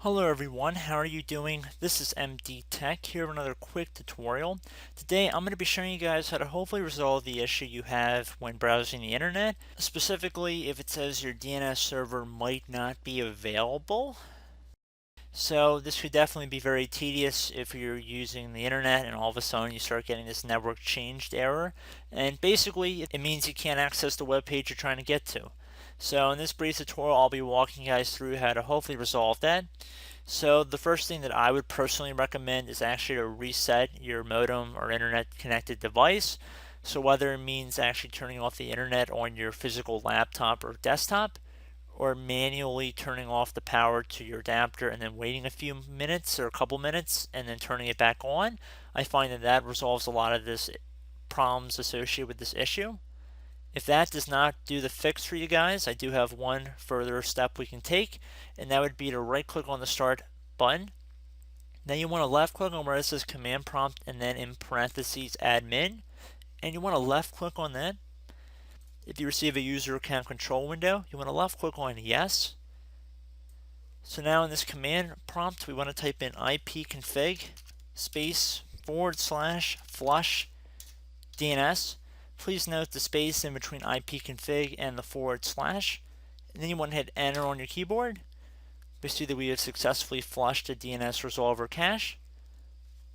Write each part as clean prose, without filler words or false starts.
Hello everyone, how are you doing? This is MD Tech here with another quick tutorial. Today I'm going to be showing you guys how to hopefully resolve the issue you have when browsing the internet. Specifically, if it says your DNS server might not be available. So this could definitely be very tedious if you're using the internet and all of a sudden you start getting this network changed error. And basically it means you can't access the web page you're trying to get to. So in this brief tutorial I'll be walking you guys through how to hopefully resolve that. So the first thing that I would personally recommend is actually to reset your modem or internet connected device. So whether it means actually turning off the internet on your physical laptop or desktop, or manually turning off the power to your adapter and then waiting a few minutes or a couple minutes and then turning it back on, I find that that resolves a lot of this problems associated with this issue. If that does not do the fix for you guys, I do have one further step we can take, and that would be to right click on the start button. Then you want to left click on where it says command prompt and then in parentheses admin, and you want to left click on that. If you receive a user account control window, you want to left click on yes. So now in this command prompt, we want to type in ipconfig space /flush DNS. Please note the space in between ipconfig and the /. And then you want to hit enter on your keyboard. We see that we have successfully flushed a DNS resolver cache.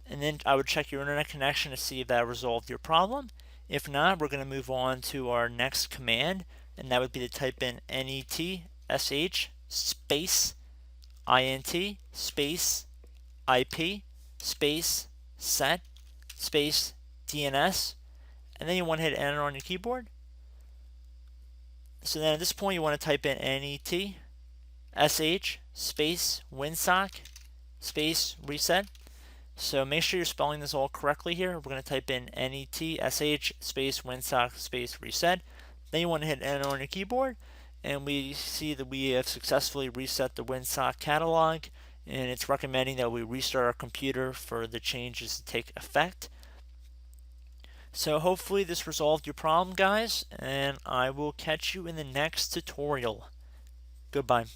And then I would check your internet connection to see if that resolved your problem. If not, we're going to move on to our next command, and that would be to type in netsh space int space ip space set space DNS, and then you want to hit enter on your keyboard. So then at this point you want to type in netsh space winsock space reset. So make sure you're spelling this all correctly here. We're going to type in netsh space winsock space reset. Then you want to hit enter on your keyboard, and we see that we have successfully reset the winsock catalog, and it's recommending that we restart our computer for the changes to take effect. So hopefully this resolved your problem, guys, and I will catch you in the next tutorial. Goodbye.